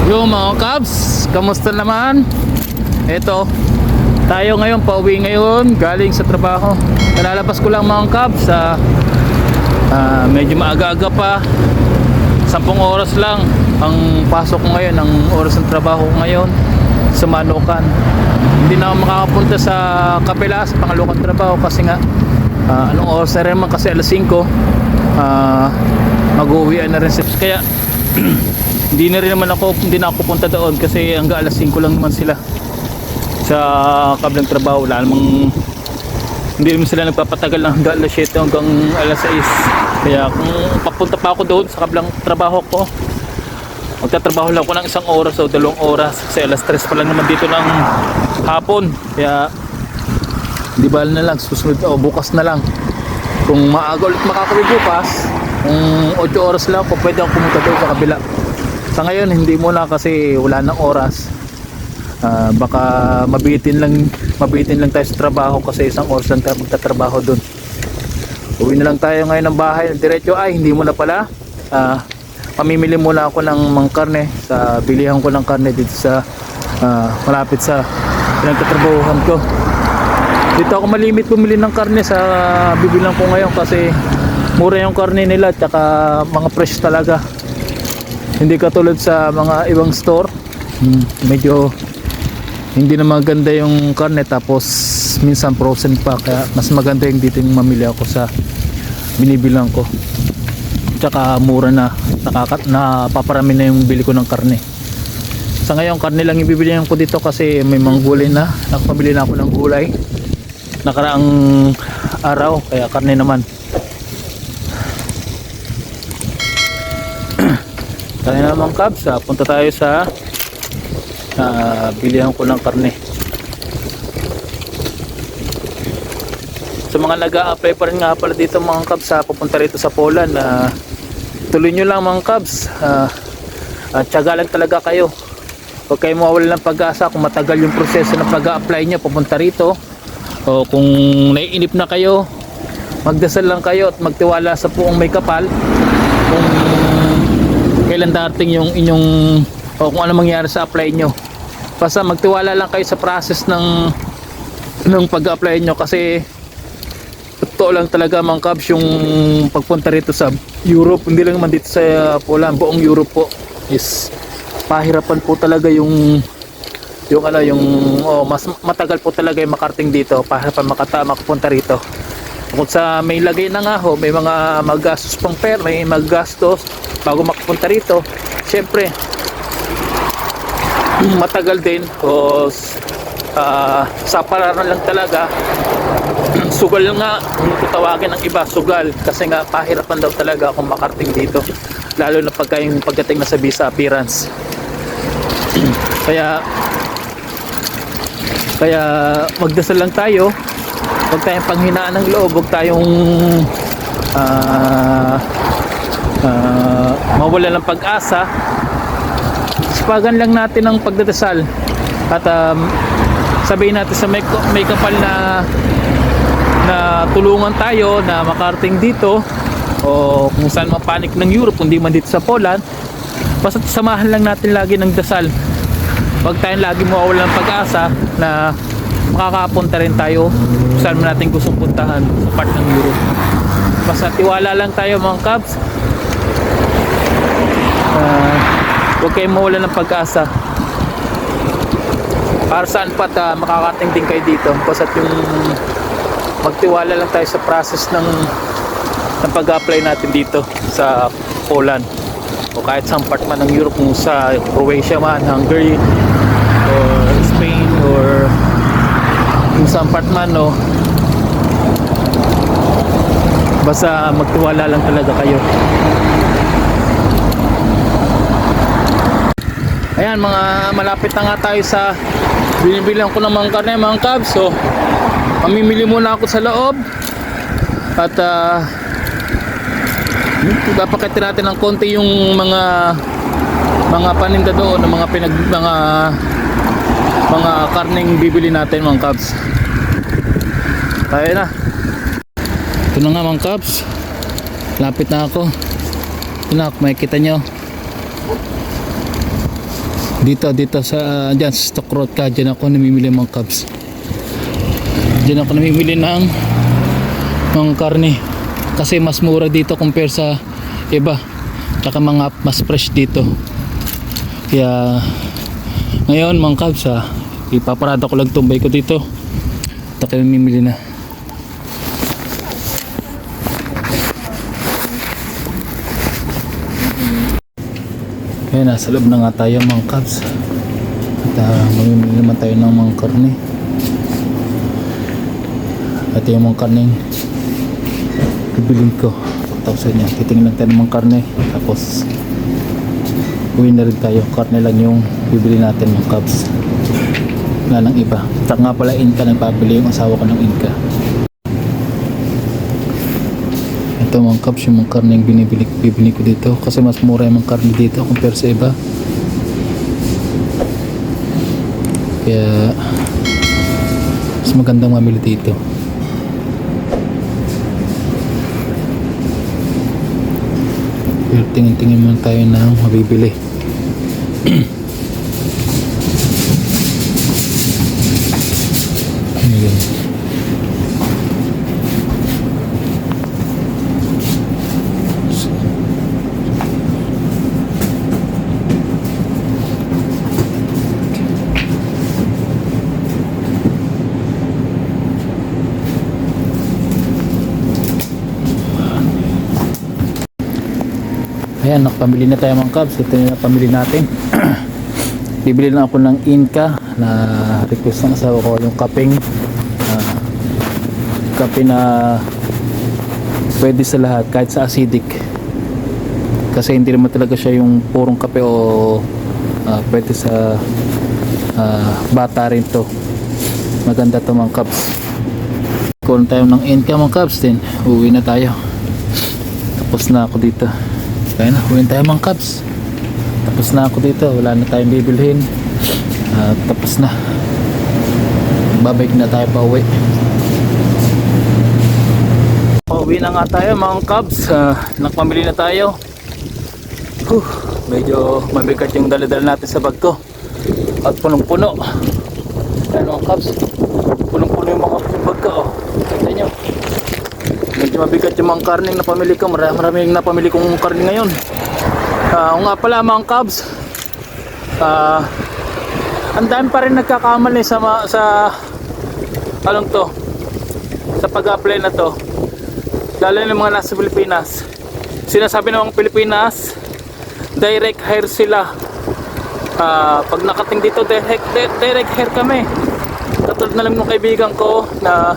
Yo mga Cubs, kamusta naman? Eto, tayo ngayon, pauwi ngayon galing sa trabaho. Nalalabas ko lang mga Cubs sa medyo maaga-aga pa. 10 oras lang ang pasok ko ngayon, ang oras ng trabaho ko ngayon sa Manukan. Hindi na ako makakapunta sa Kapela sa pangalawang trabaho kasi nga anong oras na rin man, kasi alas 5 mag-uwian na rin sila. Kaya hindi na ako pupunta doon kasi hanggang alas 5 lang naman sila sa kablang trabaho. Wala namang, hindi naman sila nagpapatagal ng hanggang alas 7 hanggang alas 6. Kaya kung papunta pa ako doon sa kablang trabaho ko, magtatrabaho lang ako ng 1 oras o 2 oras kasi alas 3 pa lang naman dito ng hapon. Kaya di ba na lang, susunod o bukas na lang. Kung maaga ulit makakauwi bukas, kung 8 oras lang ako, pwede akong pumunta doon sa kabila. Sa ngayon hindi muna kasi wala nang oras. Baka mabitin lang tayo sa trabaho kasi 1 oras lang tayo magtatrabaho doon. Uwi na lang tayo ngayon ng bahay diretso. Ay, hindi muna pala, pamimili muna ako ng karne sa bilihan ko ng karne dito sa malapit sa pinagtatrabahuhan ko. Dito ako malimit bumili ng karne sa bibilang ko ngayon kasi mura yung karne nila at saka mga fresh talaga. Hindi katulad sa mga ibang store, medyo hindi na maganda yung karne, tapos minsan frozen pa. Kaya mas maganda yung dito yung mamili ako sa binibilang ko. Tsaka mura na, napaparami na yung bili ko ng karne. Sa ngayon karne lang yung bibilihan ko dito kasi may mga gulay na. Nakapabili na ako ng gulay nakaraang araw, kaya karne naman. Kaya naman Cubs, punta tayo sa bilihan ko ng karne. Sa mga nag-a-apply pa rin nga pala dito mga Cubs, pupunta rito sa Poland, tuloy nyo lang mga Cubs. Tiyaga lang talaga kayo, huwag kayo mawawala ng pag-asa. Kung matagal yung proseso ng pag-a-apply nyo pupunta rito, o kung naiinip na kayo, magdasal lang kayo at magtiwala sa Puong May Kapal kung kailan darating yung inyong, o kung ano mangyari sa apply nyo. Basta magtiwala lang kayo sa process ng pag-apply nyo, kasi totoo lang talaga mga Cubs, yung pagpunta rito sa Europe, hindi lang naman dito sa Poland, buong Europe po is pahirapan po talaga yung mas matagal po talaga yung makarating dito, pahirapan makapunta rito. Kung sa may lagay na nga ho, may mga maggastos pang pera, may maggastos bago makapunta rito. Siyempre matagal din, o sa pararan lang talaga. Sugal nga kung tutawagin ng iba, sugal, kasi nga pahirapan daw talaga kung makarating dito, lalo na pagdating na sa visa appearance. Kaya magdasal lang tayo, huwag tayong panghinaan ng loob, huwag tayong mawala ng pag-asa. Sipagan lang natin ang pagdadasal at sabihin natin sa may kapal na tulungan tayo na makarating dito, o kung saan mapanik ng Europe, kundi man dito sa Poland. Basta samahan lang natin lagi ng dasal. Huwag tayong lagi mawawala ng pag-asa na makakapunta rin tayo kung saan natin gustong puntahan sa part ng Europe. Basta tiwala lang tayo mga Cubs. Huwag kayong mawala ng pag-asa. Para saan pa makakating din kayo dito. Basta yung magtiwala lang tayo sa process ng pag-apply natin dito sa Poland, o kahit sa part man ng Europe, kung sa Croatia man, Hungary or Spain, or kung sa part man, no, basta magtiwala lang talaga kayo. Ayan, malapit na nga tayo sa binibilang ko ng mga karne mga Cubs. So mamimili muna ako sa loob at ipapakita natin ng konti yung mga paninda doon, ng mga karneng bibili natin mga Cubs. Tayo na. Ito na nga mga Cubs, lapit na ako. Ito na, makikita nyo Dito sa dyan sa stock road ka, dyan ako namimili ng mga cubs. Dyan ako namimili ng mga karne kasi mas mura dito compare sa iba, tsaka mga mas fresh dito. Kaya ngayon mga cubs, ipaparada ko lang tumbay ko dito. Ito kayo mamimili na. Kaya nasa loob na nga tayo mga cubs. At mamimili naman tayo ng mga karne. At yung mga karne bibilin ko. Tapos niya, titingin lang tayo ng mga karne. Tapos uwi na rin tayo. Karne lang yung bibili natin mga cubs. Wala nang iba. Tsaka nga pala Inka, nagpapili yung asawa ko ng Inka. Ito mga cubs, yung mga karne yung bibili ko dito. Kasi mas mura yung mga karne dito compare sa iba. Kaya mas magandang mamili dito. Pero tingin-tingin muna tayo ng mabibili. Ayan. Ayan, nakapamili na tayo mga cubs. Ito na pamili natin. Bibili lang ako ng Inka na request ng asawa ko, yung kapeng kape na pwede sa lahat kahit sa acidic. Kasi hindi naman talaga siya yung purong kape o pwede sa bata rin to. Maganda to mga cubs. Kunin tayo ng Inka mga cubs, din uwi na tayo. Tapos na ako dito. Kaya na, huwin tayo mga cubs. Tapos na ako dito, wala na tayong bibilhin. Tapos na. Babalik na tayo pa uwi. Uwi na nga tayo mga cubs. Nakpamili na tayo. Medyo mabigat yung dala-dala natin sa bag ko. At punong-puno. Ayan mga cubs, punong-puno yung mga bag ko. Kita nyo, medyo mabigat yung mga karning napamili ko. Maraming napamili kong karning ngayon. Nga pala mga cubs, ang dami pa rin nagkakamali sa anong to, sa pag-apply na to, lalo ng mga nasa Pilipinas. Sinasabi ng mga Pilipinas direct hire sila. Pag nakating dito direct hire kami. Katulad na lang ng kaibigan ko na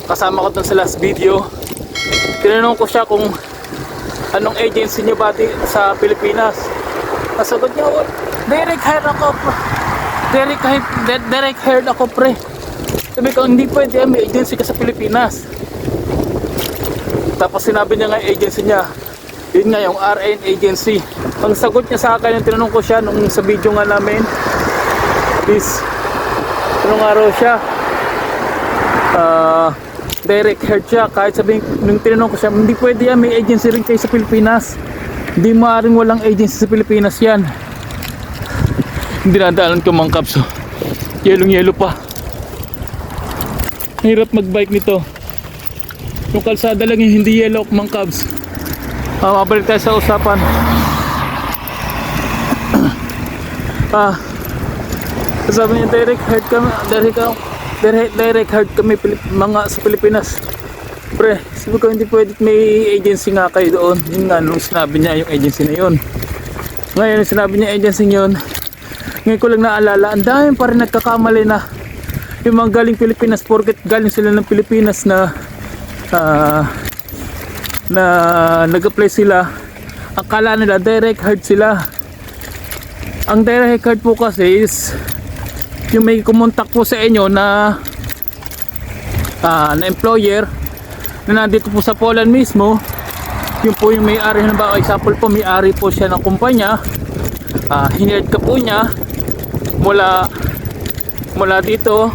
kasama ko dun sa last video. Tinanong ko siya kung anong agency niyo ba sa Pilipinas. Nasagot niya, direct hire ako. Direct hire ako pre. Sabi ko, hindi pwede, may agency ka sa Pilipinas. Tapos sinabi niya nga agency niya, yun nga yung RN agency. Ang sagot niya sa akin, yung tinanong ko siya nung sa video nga namin is anong araw siya, direct hire siya. Kahit sabihin, nung tinanong ko siya, hindi pwede yan, may agency rin kayo sa Pilipinas. Hindi maaaring walang agency sa Pilipinas yan. Hindi nadaanan ko mga cubs. Yelong-yelo pa. Hirap magbike nito. Yung kalsada lang yung hindi yellow mga cubs. Mabalik tayo sa usapan. Sabi niya direct hire kami, direct hire kami mga sa Pilipinas. Pre, sabi ko hindi pwede, may agency nga kayo doon. Yun nga nung sinabi niya yung agency na yun. Ngayon sinabi niya agency yun, ngayon ko lang naalala, ang dami pa rin nagkakamali na yung mga galing Pilipinas, porket galing sila ng Pilipinas na nag-apply sila, akala nila direct hire sila. Ang direct hire po kasi is yung may kumontak po sa inyo na employer na nandito po sa Poland mismo. Yun po yung may-ari, halimbawa example po, may-ari po siya ng kumpanya. Hinired ka po niya mula dito,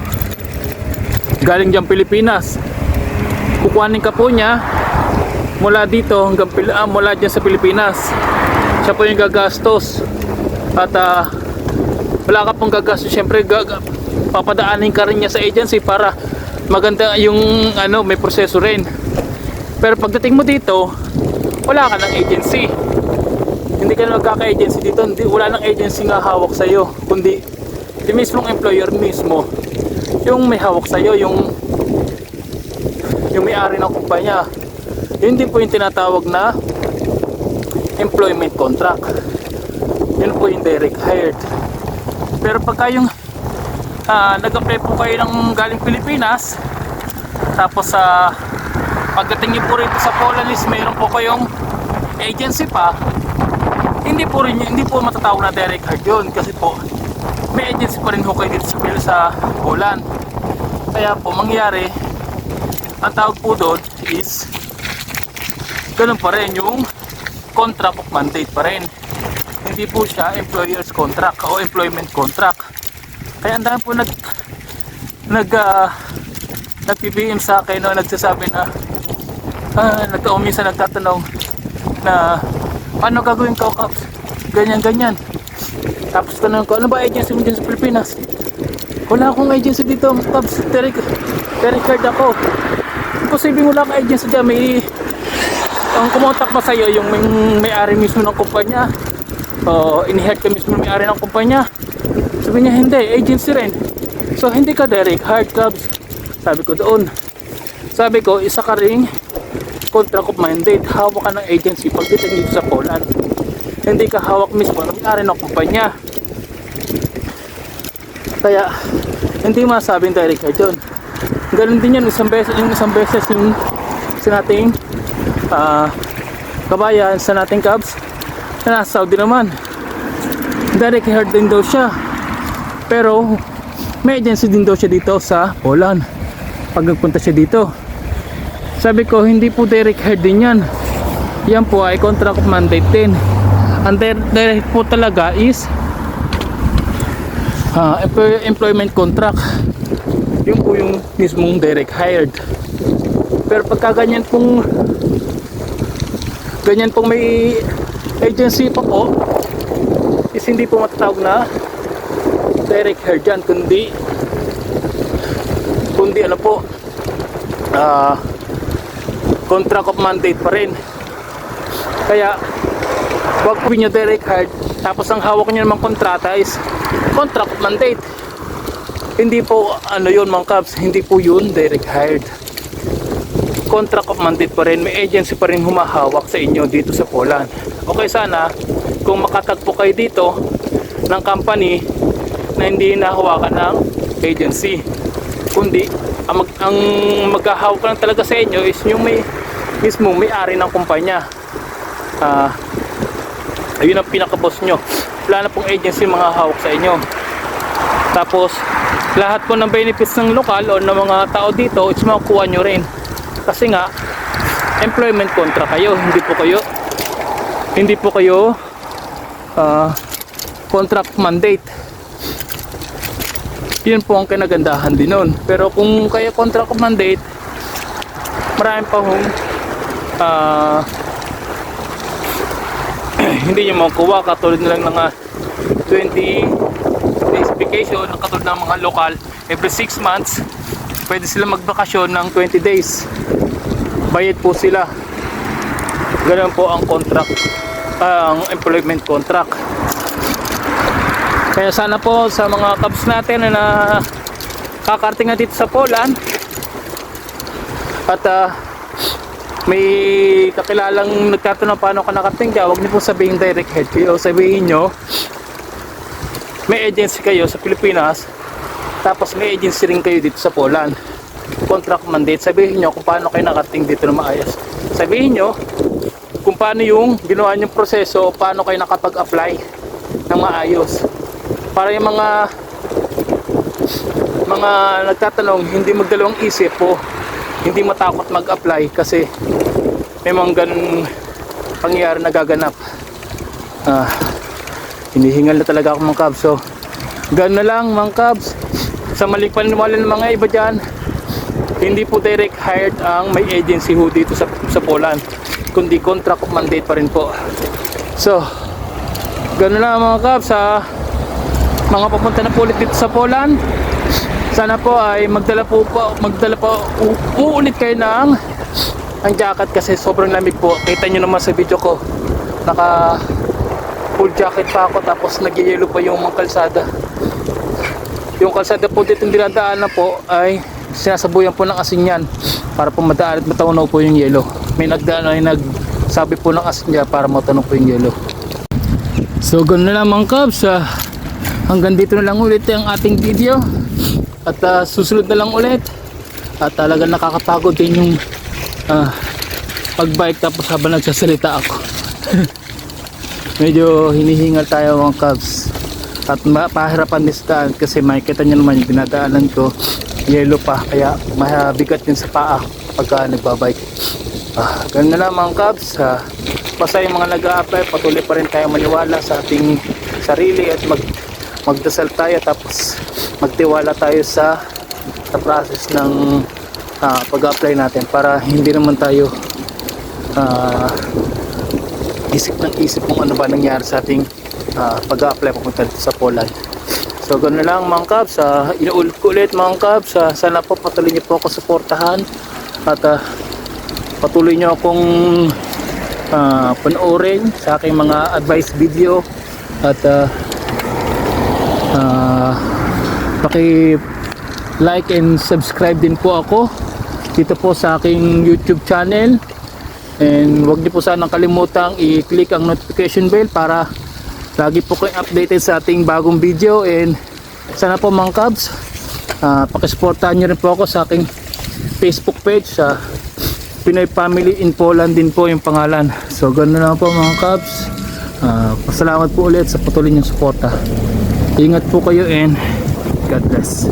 galing dyan Pilipinas. Kukuhanin ka po niya mula dito hanggang mula dyan sa Pilipinas. Siya po yung gagastos. At wala ka pong gagastos. Siyempre papadaanin ka rin niya sa agency para maganda yung ano, may proseso rin. Pero pagdating mo dito, wala ka ng agency. Hindi ka na magkaka-agency dito. Wala ng agency nga hawak sa'yo, kundi yung mismong employer mismo yung may hawak sa'yo, yung may-ari ng kumpanya. Yun din po yung tinatawag na employment contract. Yun po yung direct hired. Pero pagka yung nag-apply po kayo ng galing Pilipinas, tapos pagdating niyo po rito sa Poland is mayroon po kayong agency pa, hindi po matatawag na direct hired yun, kasi po may agency pa rin ho kayo dito sa Poland. Kaya po mangyari, ang tawag po doon is ganun pa rin, yung contract of mandate pa rin. Hindi po siya employer's contract o employment contract. Kaya ang dami po nag-PBM sa akin, no, nagsasabi na minsan nagtatanong na paano gagawin ko, Kaps? Ganyan. Tapos tanong ko, ano ba agency mo dyan sa Pilipinas? Wala akong agency dito, Kaps. Tericard ako. Imposible wala akong agency dyan. Ang kumontak pa sa'yo yung may-ari mismo ng kumpanya. O in-head ka mismo may-ari ng kumpanya. Sabi niya, hindi, agency rin. So hindi ka direct hired, Kaps. Sabi ko doon. Sabi ko, isa ka ring contract of mandate. Hawak ka ng agency pagdating dito sa Poland. Hindi ka hawak mismo ng may-ari ng kumpanya. Kaya hindi masabing direct hired yun. Ganun din yan, isang beses yung sa nating kabayan, sa nating Cubs na nasa Saudi naman. Direct hired din daw siya. Pero may agency din daw siya dito sa Poland pag nagpunta siya dito. Sabi ko, hindi po direct hired din yan. Yan po ay contract of mandate din. Ang direct po talaga is employment contract. Yung po yung mismong direct hired. Pero pagka ganyan pong may agency pa po, is hindi po matatawag na direct hired dyan, kundi ano po, contract of mandate pa rin. Kaya wag po nyo direct hired tapos ang hawak nyo namang kontrata is contract of mandate. Hindi po ano yun, mga Cubs, hindi po yun direct hired. Contract of mandate pa rin, may agency pa rin humahawak sa inyo dito sa Poland. Okay, sana kung makatagpo kayo dito ng company na hindi nahawakan ng agency, kundi ang maghahawak lang talaga sa inyo is yung mismo may-ari ng kumpanya. Ayun ang pinaka-boss nyo. Wala na pong agency mga hawak sa inyo. Tapos lahat po ng benefits ng lokal o ng mga tao dito is makukuha nyo rin, kasi nga employment contract kayo, hindi po kayo contract mandate. Yun po ang kinagandahan din nun. Pero kung kayo contract mandate, marami pa hong hindi nyo makukuha, katulad nilang mga 20 days vacation, katulad ng mga lokal every 6 months pwede sila magbakasyon ng 20 days, bayad po sila. Ganun po ang contract, ang employment contract. Kaya sana po sa mga Cubs natin na kakarating na dito sa Poland at may kakilalang nagtatanong paano ka nakarating dyan, huwag niyo po sabihin direct head kayo. Sabihin nyo may agency kayo sa Pilipinas, tapos may agency rin kayo dito sa Poland, contract mandate. Sabihin nyo kung paano kayo nakarating dito na maayos. Sabihin nyo kung paano yung ginawa nyong proseso, paano kayo nakapag-apply ng maayos, para yung mga nagtatanong hindi magdalawang isip po, hindi matakot mag-apply, kasi may mga ganun pangyayari na gaganap. Hinihingal na talaga ako, mga Cubs. So ganun na lang, mga Cubs. Sa maling paniniwala ng mga iba dyan, hindi po direct hired ang may agency ho dito sa Poland, kundi contract of mandate pa rin po. So ganun lang mga kabs, sa mga papunta na po ulit dito sa Poland, sana po ay magdala po uulit kayo ng ang jacket kasi sobrang lamig po. Kita nyo naman sa video ko, naka full jacket pa ako, tapos nagyayelo pa yung mga kalsada. Yung kalsada po dito dinadaanan po ay sinasabuyan po ng asin yan para po madaan at mataunaw po yung yelo. May nagdaan ay nagsabi po ng asin niya para mataunaw po yung yelo. So ganoon na lang mga kabs, hanggang dito na lang ulit ang ating video at susunod na lang ulit. At talagang nakakapagod din yung pagbike tapos habang nagsasalita ako. Medyo hinihingal tayo mga kabs at pahirapan din sa daan kasi makikita nyo naman yung dinadaanan ko, yelo pa, kaya mabigat din sa paa pagka nagbabike. Ganun na lang mga kabs, basta yung mga nag-a-apply, patuloy pa rin tayo maniwala sa ating sarili at magdasal tayo, tapos magtiwala tayo sa process ng pag-apply natin para hindi naman tayo isip ng isip kung ano ba nangyari sa ating pag-apply papunta dito sa Poland. So ganoon na lang mga kabs, inuulit ko ulit mga kabs, sana po patuloy niyo po ako suportahan at patuloy niyo akong panoorin sa aking mga advice video at paki like and subscribe din po ako dito po sa aking YouTube channel, and huwag niyo po sanang kalimutang i-click ang notification bell para lagi po kayong updated sa ating bagong video. And sana po mga kabs, pakisuportahan nyo rin po ako sa aking Facebook page, sa Pinoy Family in Poland din po yung pangalan. So ganoon na po mga kabs, pasalamat po ulit sa patuloy niyong suporta. Ingat po kayo and God bless.